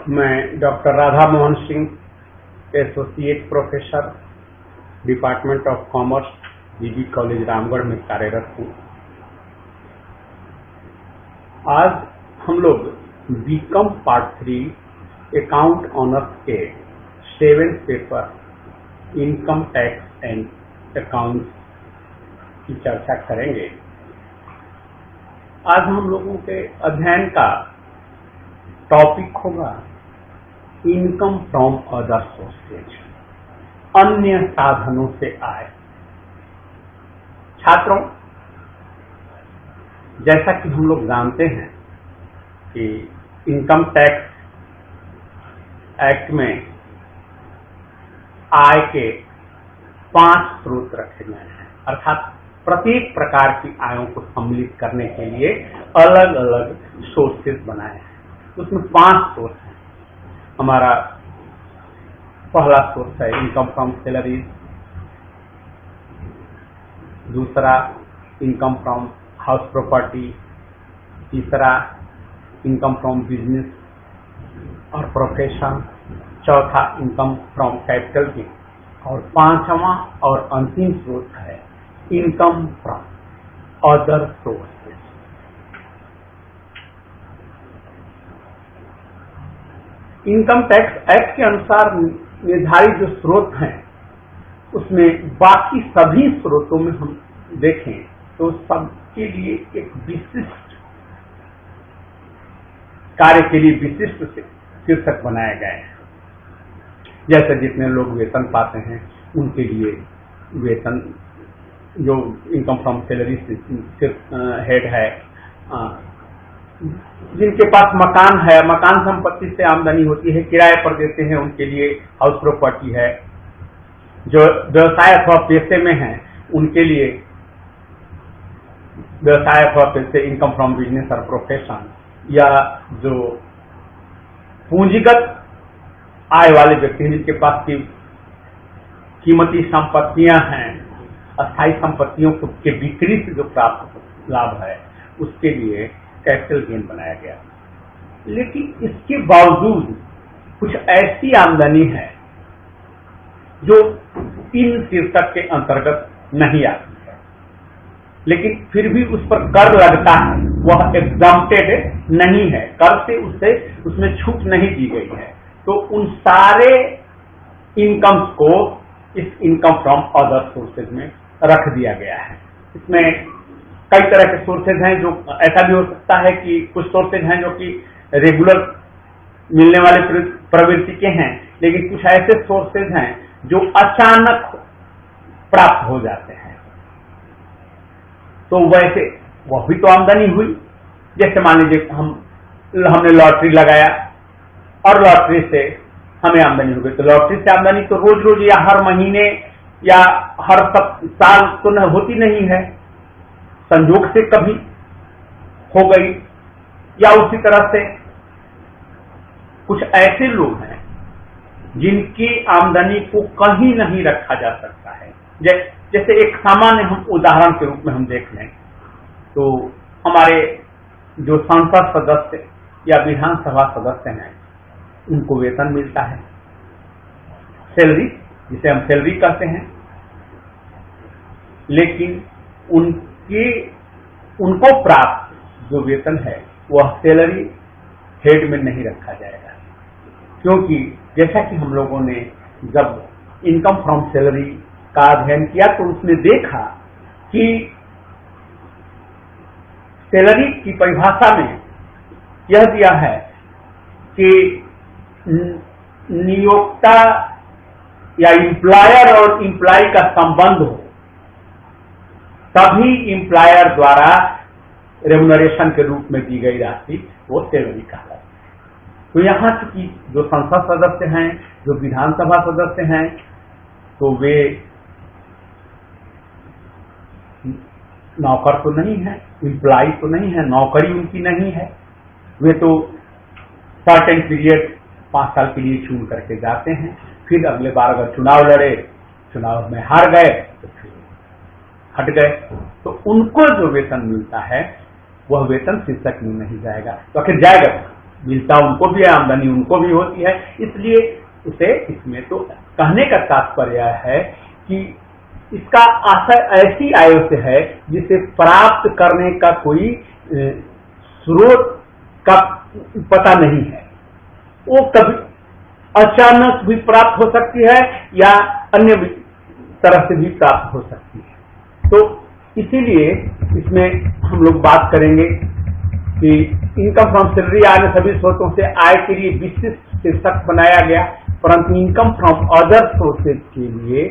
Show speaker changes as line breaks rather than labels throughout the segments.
मैं doctor Radha Mohan Singh, associate professor, department of commerce, BB college Ramgarh में कार्यरत हूँ। आज हम लोग बीकॉम पार्ट 3 अकाउंट ऑनर्स के 7th paper income tax and accounts की चर्चा करेंगे। आज हम लोगों के अध्ययन का टॉपिक होगा इनकम फ्रॉम अदर सोर्सेज, अन्य साधनों से आय। छात्रों, जैसा कि हम लोग जानते हैं कि इनकम टैक्स एक्ट में आय के 5 स्रोत रखे गए हैं, अर्थात प्रत्येक प्रकार की आयों को सम्मिलित करने के लिए अलग अलग सोर्सेज बनाए हैं। उसमें 5 सोर्स हैं। हमारा पहला सोर्स है इनकम फ्रॉम सैलरी, दूसरा इनकम फ्रॉम हाउस प्रॉपर्टी, तीसरा इनकम फ्रॉम बिजनेस और प्रोफेशन, चौथा इनकम फ्रॉम कैपिटल गेन और 5वां और अंतिम स्रोत है income from other sources. Income tax act के अनुसार निर्धारित जो स्रोत हैं, उसमें बाकी सभी स्रोतों में हम देखें तो सबके लिए एक विशिष्ट कार्य के लिए विशिष्ट शीर्षक बनाए गए हैं। जैसे जितने लोग वेतन पाते हैं उनके लिए वेतन, जो इनकम फ्रॉम सैलरी हेड है, जिनके पास मकान है, मकान संपत्ति से आमदनी होती है, किराए पर देते हैं, उनके लिए हाउस प्रॉपर्टी है। जो व्यवसाय अथवा पेशे में हैं उनके लिए व्यवसाय अथवा पेशे इनकम फ्रॉम बिजनेस और प्रोफेशन, या जो पूंजीगत आय वाले व्यक्ति जिनके पास की कीमती संपत्तियां हैं, अस्थायी संपत्तियों के बिक्री से जो प्राप्त लाभ है, उसके लिए कैपिटल गेन बनाया गया। लेकिन इसके बावजूद कुछ ऐसी आमदनी है जो इन शीर्षक के अंतर्गत नहीं आती है, लेकिन फिर भी उस पर कर लगता है, वह एग्जम्प्टेड नहीं है, कर से उसमें छूट नहीं दी गई है। तो उन सारे इनकम्स को इस इनकम फ्रॉम अदर सोर्सेज में रख दिया गया है। इसमें कई तरह के सोर्सेज हैं। जो ऐसा भी हो सकता है कि कुछ सोर्सेज हैं जो कि रेगुलर मिलने वाले प्रवृत्ति के हैं, लेकिन कुछ ऐसे सोर्सेज हैं जो अचानक प्राप्त हो जाते हैं। तो वैसे वह भी तो आमदनी हुई। जैसे मान लीजिए हमने लॉटरी लगाया और लॉटरी से हमें आमदनी हो गई, तो लॉटरी से आमदनी तो रोज रोज या हर महीने या हर साल तो होती नहीं है, संयोग से कभी हो गई। या उसी तरह से कुछ ऐसे लोग हैं जिनकी आमदनी को कहीं नहीं रखा जा सकता है। जैसे एक सामान्य हम उदाहरण के रूप में हम देख लें तो हमारे जो संसद सदस्य या विधानसभा सदस्य हैं, उनको वेतन मिलता है, सैलरी, जिसे हम सैलरी कहते हैं। लेकिन उनको प्राप्त जो वेतन है वह सैलरी हेड में नहीं रखा जाएगा, क्योंकि जैसा कि हम लोगों ने जब इनकम फ्रॉम सैलरी का अध्ययन किया तो उसने देखा कि सैलरी की परिभाषा में यह दिया है कि नियोक्ता या एम्प्लॉयर और एम्प्लॉय का संबंध हो, तभी एम्प्लॉयर द्वारा रेम्युनरेशन के रूप में दी गई राशि वो सैलरी कहलाती है। तो यहाँ की जो संसद सदस्य हैं, जो विधानसभा सदस्य हैं, तो वे नौकर तो नहीं है, एम्प्लॉय तो नहीं है, नौकरी उनकी नहीं है। वे तो सर्टेन पीरियड 5 साल के लिए चुन करके जाते हैं, फिर अगले बार अगर चुनाव लड़े, चुनाव में हार गए तो फिर हट गए। तो उनको जो वेतन मिलता है वह वेतन शीर्षक में नहीं जाएगा। तो आखिर जाएगा मिलता उनको भी है, आमदनी उनको भी होती है, इसलिए उसे इसमें तो कहने का तात्पर्य है कि इसका आशय ऐसी आय से है जिसे प्राप्त करने का कोई स्रोत का पता नहीं है। वो कभी अचानक भी प्राप्त हो सकती है या अन्य तरह से भी प्राप्त हो सकती है। तो इसीलिए इसमें हम लोग बात करेंगे कि इनकम फ्रॉम सैलरी आय सभी स्रोतों से आय के लिए विशिष्ट शीर्षक बनाया गया, परंतु इनकम फ्रॉम अदर सोर्सेज के लिए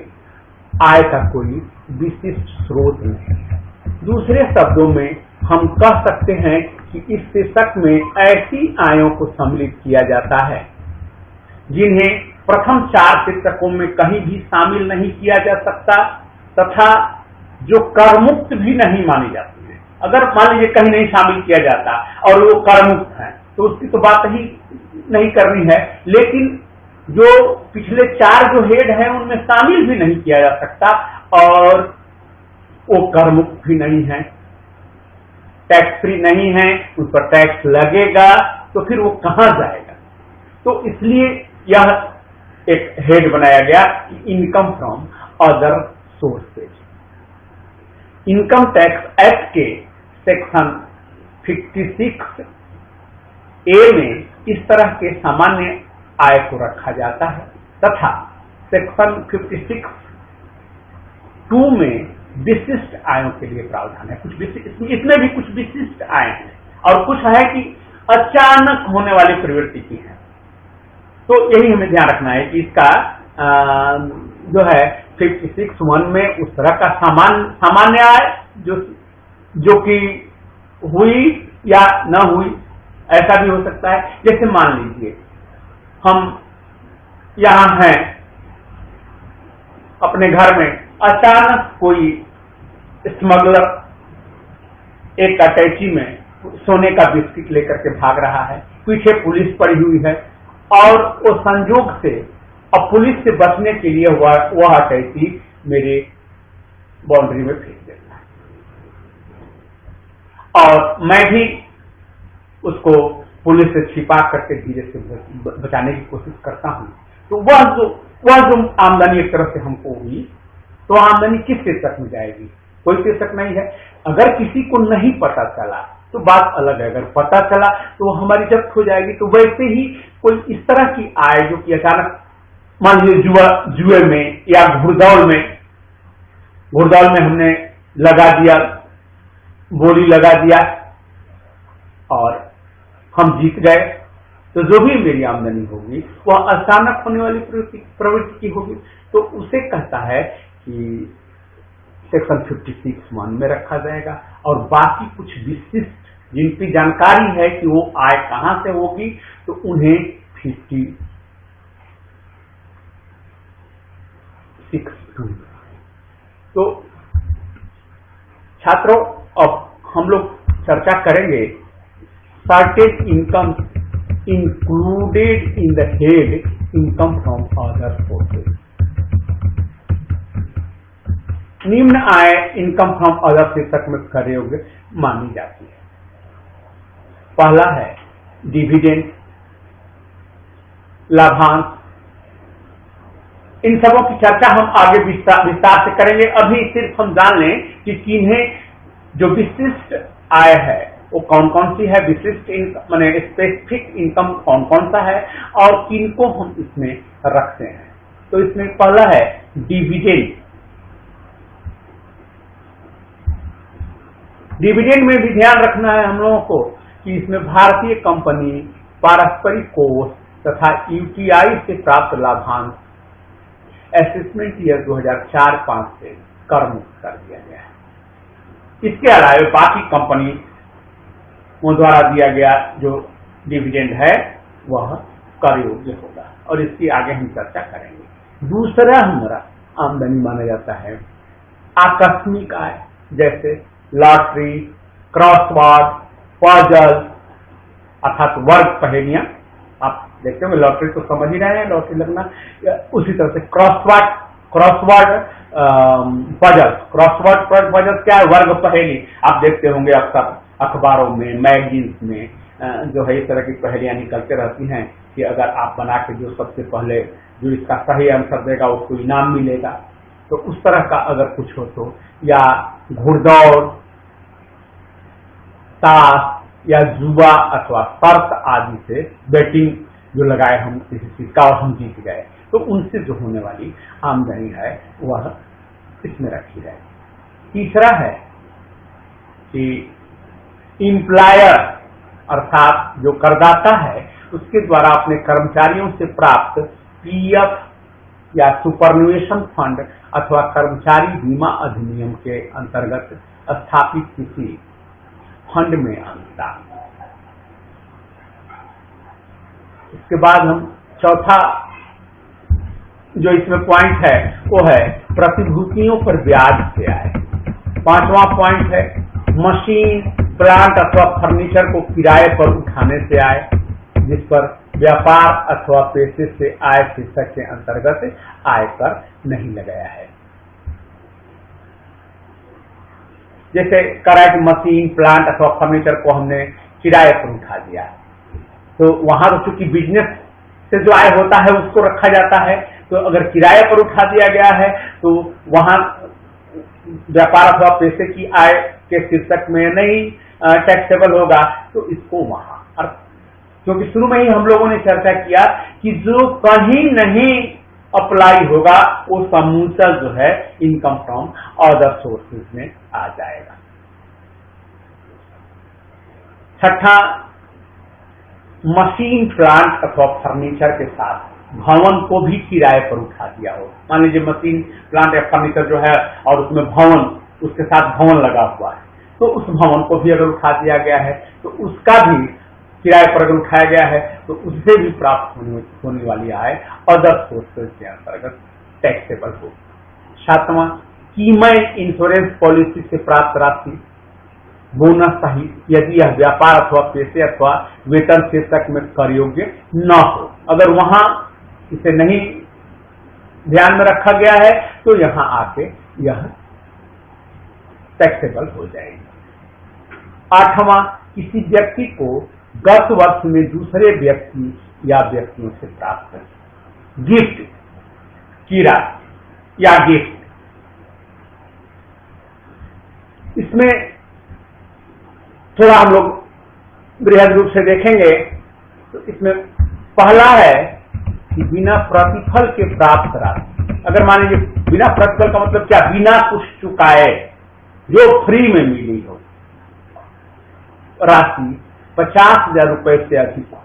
आय का कोई विशिष्ट स्रोत नहीं है। दूसरे शब्दों में हम कह सकते हैं कि इस शीर्षक में ऐसी आयों को सम्मिलित किया जाता है जिन्हें प्रथम 4 शीर्षकों में कहीं भी शामिल नहीं किया जा सकता तथा जो करमुक्त भी नहीं मानी जाती है। अगर मान लीजिए कहीं नहीं शामिल किया जाता और वो करमुक्त है तो उसकी तो बात ही नहीं करनी है, लेकिन जो पिछले 4 जो हेड हैं उनमें शामिल भी नहीं किया जा सकता और वो करमुक्त भी नहीं है, टैक्स फ्री नहीं है, उन पर टैक्स लगेगा, तो फिर वो कहां जाएगा। तो इसलिए यह एक हेड बनाया गया कि income from other sources. Income tax act के सेक्शन 56A में इस तरह के सामान्य आय को रखा जाता है तथा सेक्शन 56(2) में विशिष्ट आयों के लिए प्रावधान है। कुछ इसमें भी कुछ विशिष्ट आय हैं और कुछ है कि अचानक होने वाली प्रवृत्ति की है। तो यही हमें ध्यान रखना है कि इसका जो है 56(1) में उस तरह का सामान्य आय जो कि हुई या न हुई, ऐसा भी हो सकता है। जैसे मान लीजिए हम यहां हैं अपने घर में, अचानक कोई स्मगलर एक अटैची में सोने का बिस्किट लेकर के भाग रहा है, पीछे पुलिस पड़ी हुई है और वो संजोग से अब पुलिस से बचने के लिए वह अटैची मेरे बाउंड्री में फेंक देता है और मैं भी उसको पुलिस से छिपा करके धीरे से बचाने की कोशिश करता हूं। तो वह जो आमदनी एक तरह से हमको हुई, तो आमदनी किस शीर्षक में जाएगी? कोई शीर्षक नहीं है। अगर किसी को नहीं पता चला तो बात अलग है, अगर पता चला तो वो हमारी जब्त हो जाएगी। तो वैसे ही कोई इस तरह की आय जो कि अचानक मान लीजिए जुए में या घुड़दौड़ में हमने लगा दिया, बोली लगा दिया और हम जीत गए, तो जो भी मेरी आमदनी होगी वह अचानक होने वाली प्रवृत्ति की होगी। तो उसे कहता है कि सेक्शन 56(1) में रखा जाएगा और बाकी कुछ विशिष्ट जिनकी जानकारी है कि वो आय कहां से होगी तो उन्हें 56(2). तो छात्रों, अब हम लोग चर्चा करेंगे certain income included in the head income from other sources. निम्न आय इनकम फ्रॉम अदर शीर्षक में खड़े योग्य मानी जाती है। पहला है डिविडेंड, लाभांश। इन सबों की चर्चा हम आगे विस्तार से करेंगे। अभी सिर्फ हम जान लें कि किन्हें जो विशिष्ट आय है वो कौन कौन सी है, विशिष्ट माने स्पेसिफिक इनकम कौन कौन सा है और किनको हम इसमें रखते हैं। तो इसमें पहला है डिविडेंड। डिविडेंड में भी ध्यान रखना है हम लोगों को कि इसमें भारतीय कंपनी, पारस्परिक कोष तथा यूटीआई से प्राप्त लाभांश असेसमेंट ईयर 2004-5 से कर मुक्त कर दिया गया है। इसके अलावा बाकी कंपनी द्वारा दिया गया जो डिविडेंड है वह कर योग्य होगा और इसकी आगे हम चर्चा करेंगे। दूसरा हमारा आमदनी माना जाता है आकस्मिक आय, जैसे लॉटरी, क्रॉसवर्ड, पजल अर्थात वर्ग पहेलियां। आप देखते होंगे लॉटरी तो समझ ही रहे हैं, लॉटरी लगना। उसी तरह से क्रॉसवर्ड पजल क्या है? वर्ग पहेली। आप देखते होंगे अक्सर अखबारों में, मैगजीन्स में जो है इस तरह की पहेलियां निकलते रहती हैं कि अगर आप बना के जो सबसे पहले जो इसका सही आंसर देगा उसको इनाम मिलेगा। तो उस तरह का अगर कुछ हो तो, या घुड़दौड़, ताश या जुआ अथवा शर्त आदि से बेटिंग जो लगाए हम किसी चीज का और हम जीत गए, तो उनसे जो होने वाली आमदनी है वह इसमें रखी जाए। तीसरा है कि इम्प्लायर अर्थात जो करदाता है उसके द्वारा अपने कर्मचारियों से प्राप्त पीएफ या सुपरन्यूएशन फंड अथवा कर्मचारी बीमा अधिनियम के अंतर्गत स्थापित किसी फंड में अंशदान। इसके बाद हम चौथा जो इसमें पॉइंट है वो है प्रतिभूतियों पर ब्याज से आए। पांचवा पॉइंट है मशीन, प्लांट अथवा फर्नीचर को किराए पर उठाने से आए जिस पर व्यापार अथवा पैसे से आय शीर्षक के अंतर्गत आयकर नहीं लगाया है। जैसे कराए मशीन, प्लांट अथवा फर्नीचर को हमने किराए पर उठा दिया तो वहां तो चूंकि बिजनेस से जो आय होता है उसको रखा जाता है, तो अगर किराए पर उठा दिया गया है तो वहां व्यापार अथवा पैसे की आय के शीर्षक में नहीं टैक्सेबल होगा, तो इसको वहां क्योंकि शुरू में ही हम लोगों ने चर्चा किया कि जो कहीं नहीं अप्लाई होगा वो समूचा जो है इनकम फ्रॉम अदर सोर्सेज में आ जाएगा। छठा, मशीन, प्लांट अथवा फर्नीचर के साथ भवन को भी किराए पर उठा दिया हो। मान लीजिए मशीन, प्लांट या फर्नीचर जो है और उसमें भवन, उसके साथ भवन लगा हुआ है, तो उस भवन को भी अगर उठा दिया गया है तो उसका भी किराए पर अगर उठाया गया है तो उससे भी प्राप्त होने वाली आय अदर सोर्सेज के अंतर्गत टैक्सेबल हो। सातवां, कीमत इंश्योरेंस पॉलिसी से प्राप्त राशि बोनस सहित यदि यह व्यापार अथवा पैसे अथवा वेतन शीर्षक में कर योग्य न हो, अगर वहां इसे नहीं ध्यान में रखा गया है तो यहां आके यह टैक्सेबल हो जाएगी। आठवां, किसी व्यक्ति को गत वर्ष में दूसरे व्यक्ति या व्यक्तियों से प्राप्त गिफ्ट की राशि या गिफ्ट, इसमें थोड़ा हम लोग बृहद रूप से देखेंगे तो इसमें पहला है कि बिना प्रतिफल के प्राप्त राशि। अगर मान लीजिए बिना प्रतिफल का मतलब क्या, बिना कुछ चुकाए जो फ्री में मिली हो राशि 50,000 रुपए से अधिक हो।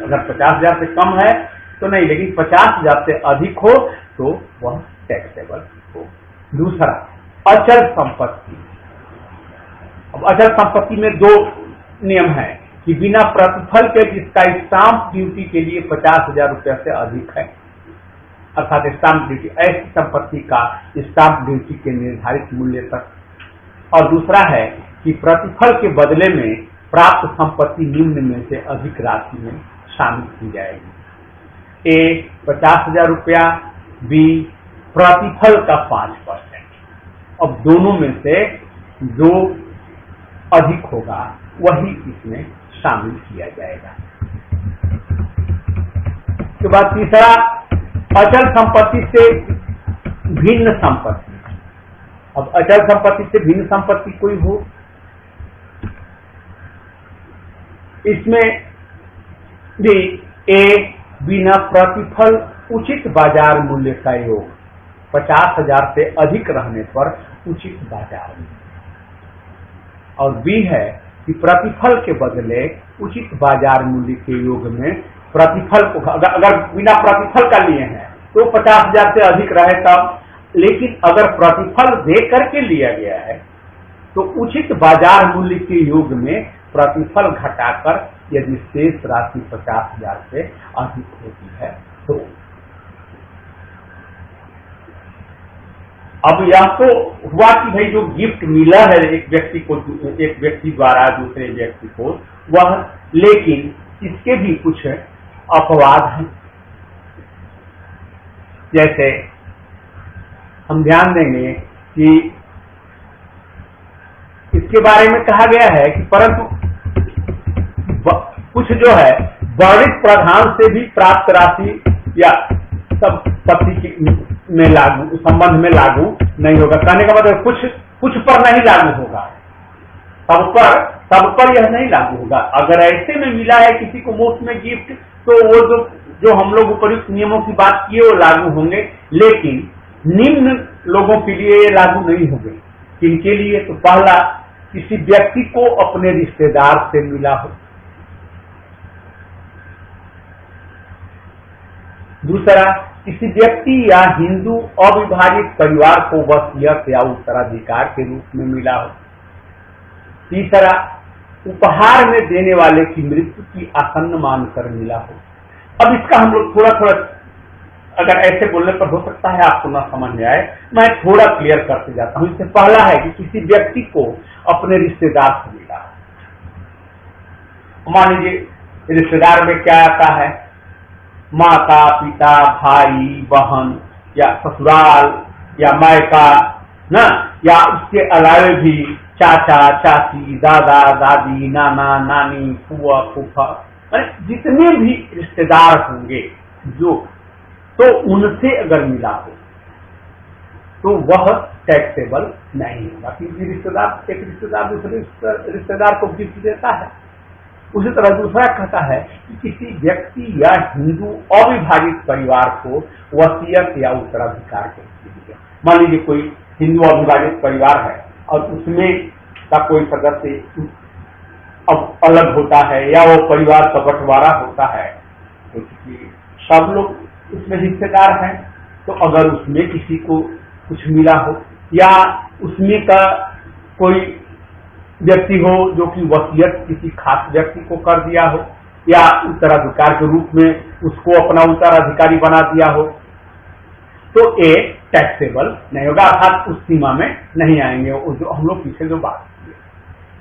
अगर 50,000 से कम है तो नहीं, लेकिन 50,000 से अधिक हो तो वह टैक्सेबल हो। दूसरा, अचल संपत्ति। अब अचल संपत्ति में दो नियम है कि बिना प्रतिफल के जिसका स्टाम्प ड्यूटी के लिए 50,000 रुपए से अधिक है, अर्थात स्टाम्प ड्यूटी, ऐसी संपत्ति का स्टाम्प ड्यूटी के निर्धारित मूल्य तक। और दूसरा है कि प्रतिफल के बदले में प्राप्त संपत्ति निम्न में से अधिक राशि में शामिल की जाएगी। ए 50,000 रुपया, बी प्रतिफल का 5%। अब दोनों में से जो अधिक होगा वही इसमें शामिल किया जाएगा। उसके बाद तीसरा, अचल संपत्ति से भिन्न संपत्ति। अब अचल संपत्ति से भिन्न संपत्ति कोई हो, इसमें भी ए बिना प्रतिफल उचित बाजार मूल्य का योग 50,000 से अधिक रहने पर उचित बाजार मूल्य, और बी है कि प्रतिफल के बदले उचित बाजार मूल्य के योग में प्रतिफल को अगर बिना प्रतिफल का लिए हैं तो 50,000 से अधिक रहे तब, लेकिन अगर प्रतिफल दे करके लिया गया है तो उचित बाजार मूल्य के योग में प्रतिफल घटाकर यदि शेष राशि 50,000 से अधिक होती है तो। अब यह तो हुआ कि भाई जो गिफ्ट मिला है एक व्यक्ति को, एक व्यक्ति द्वारा दूसरे व्यक्ति को वह, लेकिन इसके भी कुछ अपवाद हैं। जैसे हम ध्यान देंगे कि इसके बारे में कहा गया है कि परंतु कुछ जो है वर्णित प्रधान से भी प्राप्त राशि या संपत्ति में लागू संबंध में लागू नहीं होगा। कहने का मतलब कुछ पर नहीं लागू होगा, सब पर यह नहीं लागू होगा। अगर ऐसे में मिला है किसी को मुफ्त में गिफ्ट, तो वो जो हम लोग उपयुक्त नियमों की बात किए वो लागू होंगे, लेकिन निम्न लोगों के लिए ये लागू नहीं होंगे। किनके लिए? तो पहला, किसी व्यक्ति को अपने रिश्तेदार से मिला हो। दूसरा, किसी व्यक्ति या हिंदू अविभाजित परिवार को वसीयत या उत्तराधिकार के रूप में मिला हो। तीसरा, उपहार में देने वाले की मृत्यु की आसन्न मानकर मिला हो। अब इसका हम लोग थोड़ा अगर ऐसे बोलने पर हो सकता है आपको ना समझ में आए, मैं थोड़ा क्लियर करते जाता हूं। इससे पहला है कि किसी व्यक्ति को अपने रिश्तेदार से मिला। मान लीजिए रिश्तेदार में क्या आता है? माता पिता, भाई बहन, या ससुराल या मायका ना, या उसके अलावे भी चाचा चाची, दादा दादी, नाना नानी, फुआ फूफा, जितने भी रिश्तेदार होंगे तो उनसे अगर मिला हो तो वह टैक्सेबल नहीं होगा, क्योंकि एक रिश्तेदार दूसरे रिश्तेदार को गिफ्ट देता है। उसी तरह दूसरा कहता है कि किसी व्यक्ति या हिंदू अविभाजित परिवार को वसीयत या उत्तराधिकार के लिए। मान लीजिए कोई हिंदू अविभाजित परिवार है और उसमें का कोई सदस्य अब अलग होता है या वो परिवार का बंटवारा होता है, तो सब लोग उसमें हिस्सेदार हैं, तो अगर उसमें किसी को कुछ मिला हो या उसमें का कोई व्यक्ति हो जो कि वसीयत किसी खास व्यक्ति को कर दिया हो या उत्तराधिकार के रूप में उसको अपना उत्तराधिकारी बना दिया हो, तो ये टैक्सेबल नहीं होगा, अर्थात उस सीमा में नहीं आएंगे, जो हम लोग पीछे जो बात की।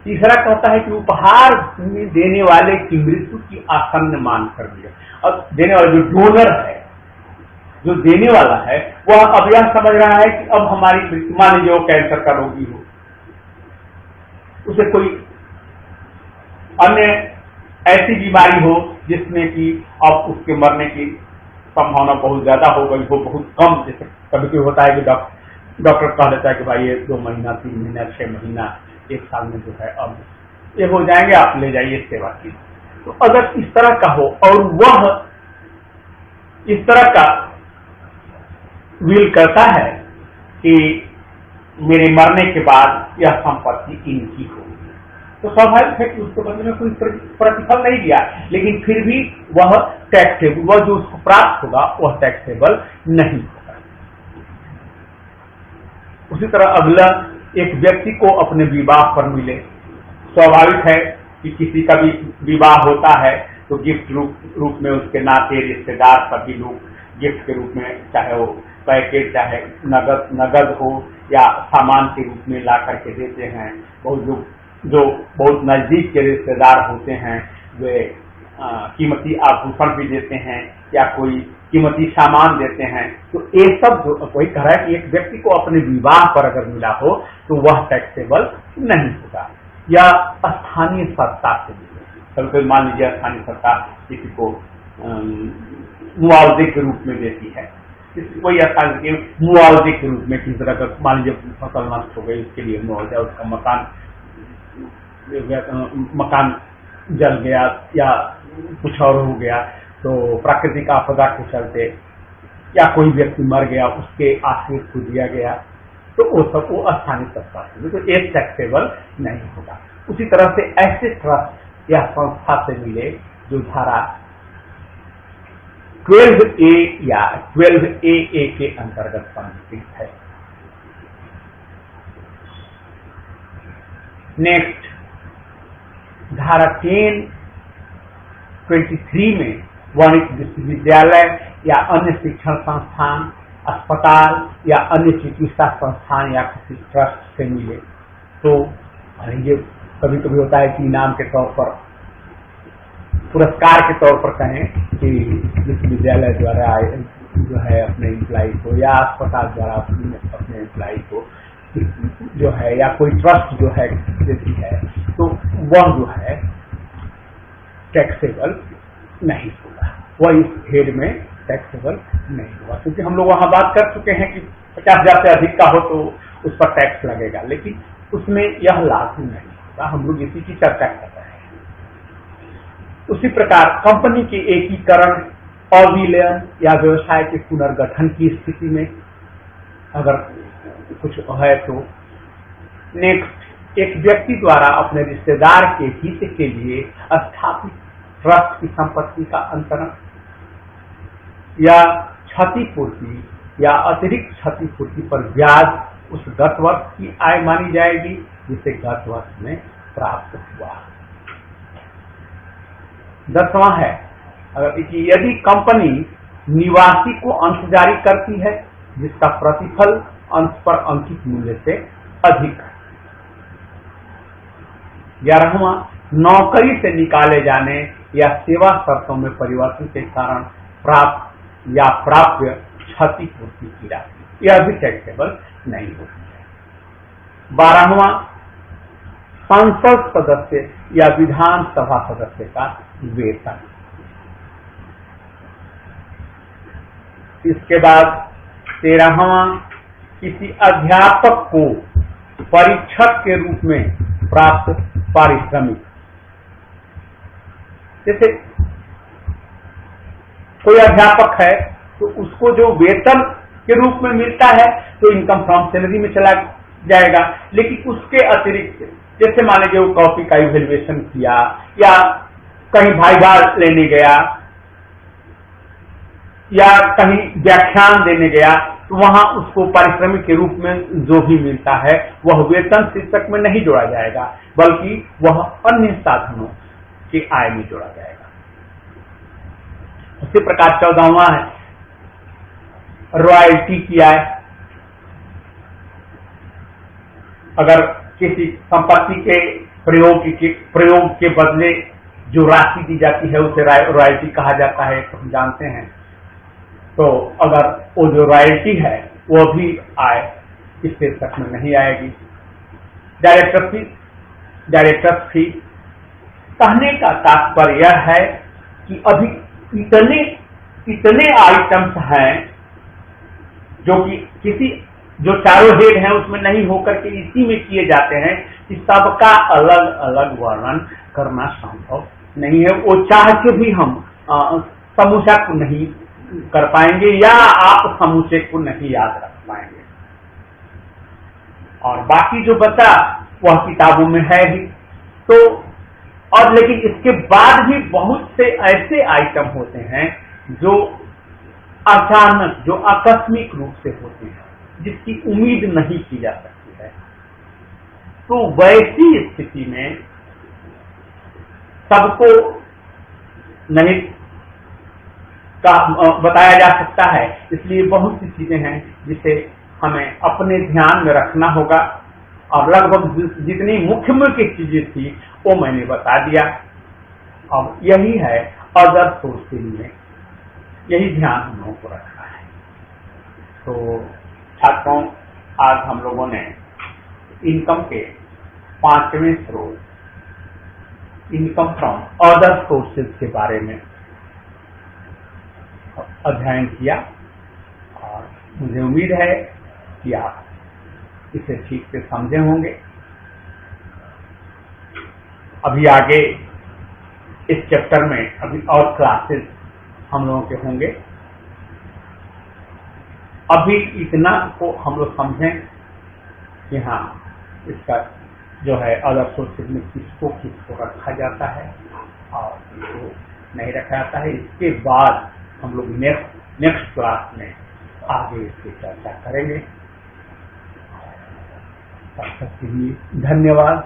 तीसरा कहता है कि उपहार में देने वाले की मृत्यु की आसन्न मान कर दिया। अब देने वाला जो डोनर है, जो देने वाला है, वह अब यह समझ रहा है कि अब हमारी मृत्यु, मान लीजिए वो कैंसर का रोगी हो, उसे कोई अन्य ऐसी बीमारी हो जिसमें कि अब उसके मरने की संभावना बहुत ज्यादा हो गई हो, बहुत कम, जैसे कभी कभी होता है कि डॉक्टर कह देता है कि भाई ये 2 महीना 3 महीना 6 महीना 1 साल में जो है अब ये हो जाएंगे, आप ले जाइए सेवा की। तो अगर इस तरह का हो और वह इस तरह का विल करता है कि मेरे मरने के बाद यह संपत्ति इनकी होगी, तो स्वाभाविक है कि उसके बदले में कोई प्रतिफल नहीं दिया, लेकिन फिर भी वह टैक्सेबल, वह जो उसको प्राप्त होगा वह टैक्सेबल नहीं होगा। उसी तरह अगला, एक व्यक्ति को अपने विवाह पर मिले। स्वाभाविक है कि किसी का भी विवाह होता है तो गिफ्ट रूप में उसके नाते रिश्तेदार सभी लोग गिफ्ट के रूप में, चाहे वो पैकेट चाहे नगद हो या सामान के रूप में ला करके देते हैं। बहुत लोग जो बहुत नजदीक के रिश्तेदार होते हैं वे कीमती आभूषण भी देते हैं या कोई कीमती सामान देते हैं। तो ये सब जो कोई कह रहा है कि एक व्यक्ति को अपने विवाह पर अगर मिला हो तो वह टैक्सेबल नहीं होगा। या स्थानीय सत्ता से मिले, कभी मान लीजिए स्थानीय सत्ता किसी को मुआवजे के रूप में देती है, कोई स्थान के मुआवजे के रूप में किसी तरह का, मान लीजिए फसल नष्ट हो गई उसके लिए मुआवजा, उसका मकान जल गया या कुछ और हो गया, तो प्राकृतिक आपदा के चलते या कोई व्यक्ति मर गया उसके आश्रित को दिया गया, तो वो सब वो स्थानीय सत्ता से, तो एक टैक्सेबल नहीं होगा। उसी तरह से ऐसे ट्रस्ट या संस्था से मिले जो धारा 12A या 12AA के अंतर्गत पंजीकृत है। नेक्स्ट, धारा 10(23) में वाणिज्य विश्वविद्यालय या अन्य शिक्षण संस्थान, अस्पताल या अन्य चिकित्सा संस्थान या किसी ट्रस्ट से मिले, तो ये कभी कभी होता है कि इनाम के तौर पर, पुरस्कार के तौर पर कहें कि विश्वविद्यालय द्वारा जो है अपने एम्प्लाई को या अस्पताल द्वारा अपने एम्प्लाई को जो है या कोई ट्रस्ट जो है देती है, तो वह जो है टैक्सेबल नहीं होगा, वह इस हेड में टैक्सेबल नहीं होगा। क्योंकि हम लोग वहां बात कर चुके हैं कि 50,000 से अधिक का हो तो उस पर टैक्स लगेगा, लेकिन उसमें यह लागू नहीं होगा। हम लोग इसी की चर्चा कर रहे हैं। उसी प्रकार कंपनी के एकीकरण, अविलयन या व्यवसाय के पुनर्गठन की स्थिति में अगर कुछ है तो नेक्स्ट, एक व्यक्ति द्वारा अपने रिश्तेदार के हित के लिए स्थापित ट्रस्ट की संपत्ति का अंतरण या क्षतिपूर्ति या अतिरिक्त क्षतिपूर्ति पर ब्याज उस गत वर्ष की आय मानी जाएगी जिसे गत वर्ष में प्राप्त हुआ। 10वां है, अगर यदि कंपनी निवासी को अंश जारी करती है जिसका प्रतिफल अंश पर अंकित मूल्य से अधिक है। 11वां, नौकरी से निकाले जाने या सेवा शर्तों में परिवर्तन के कारण प्राप्त या प्राप्य क्षतिपूर्ति की राशि, यह भी टैक्सेबल नहीं होती है। 12वां, संसद सदस्य या विधानसभा सदस्य का वेतन। इसके बाद 13वां, किसी अध्यापक को परीक्षक के रूप में प्राप्त पारिश्रमिक। जैसे कोई अध्यापक है तो उसको जो वेतन के रूप में मिलता है तो इनकम फ्रॉम सैलरी में चला जाएगा, लेकिन उसके अतिरिक्त जैसे मान लीजिए वो कॉपी का इवैल्यूएशन किया या कहीं भाईवा लेने गया या कहीं व्याख्यान देने गया, तो वहां उसको पारिश्रमिक के रूप में जो भी मिलता है वह वेतन शीर्षक में नहीं जोड़ा जाएगा, बल्कि वह अन्य साधनों की आय में जोड़ा जाएगा। उसी प्रकार 14वां है रॉयल्टी की आय। अगर किसी संपत्ति के प्रयोग के बदले जो राशि दी जाती है उसे रॉयल्टी कहा जाता है, तो हम जानते हैं। तो अगर वो जो रॉयल्टी है वो भी आय इस शीर्षक में नहीं आएगी। डायरेक्टर फी, कहने का तात्पर्य यह है कि अभी इतने आइटम्स हैं जो चारों हेड हैं उसमें नहीं होकर के इसी में किए जाते हैं कि सबका अलग अलग वर्णन करना संभव नहीं है। वो चाह के भी हम समूचा को नहीं कर पाएंगे या आप समूचे को नहीं याद रख पाएंगे, और बाकी जो बचा वह किताबों में है ही। तो और लेकिन इसके बाद भी बहुत से ऐसे आइटम होते हैं जो अचानक, जो आकस्मिक रूप से होते हैं, जिसकी उम्मीद नहीं की जा सकती है। तो वैसी स्थिति में सबको नहीं बताया जा सकता है, इसलिए बहुत सी चीजें हैं जिसे हमें अपने ध्यान में रखना होगा, और लगभग जितनी मुख्य चीजें थी वो मैंने बता दिया। अब यही है अदर सोर्सेज में, यही ध्यान हम लोगों को रखना है। तो छात्रों, आज हम लोगों ने इनकम के 5वें स्रोत, इनकम फ्रॉम अदर सोर्सेज के बारे में अध्ययन किया, और मुझे उम्मीद है कि आप इसे ठीक से समझे होंगे। अभी आगे इस चैप्टर में अभी और क्लासेस हम लोगों के होंगे। अभी इतना को हम लोग समझें कि हाँ, इसका जो है अदर सोर्सेज में किसको रखा जाता है और किसको नहीं रखा जाता है। इसके बाद हम लोग नेक्स्ट क्लास में आगे इसकी चर्चा करेंगे। तब तक के लिए धन्यवाद।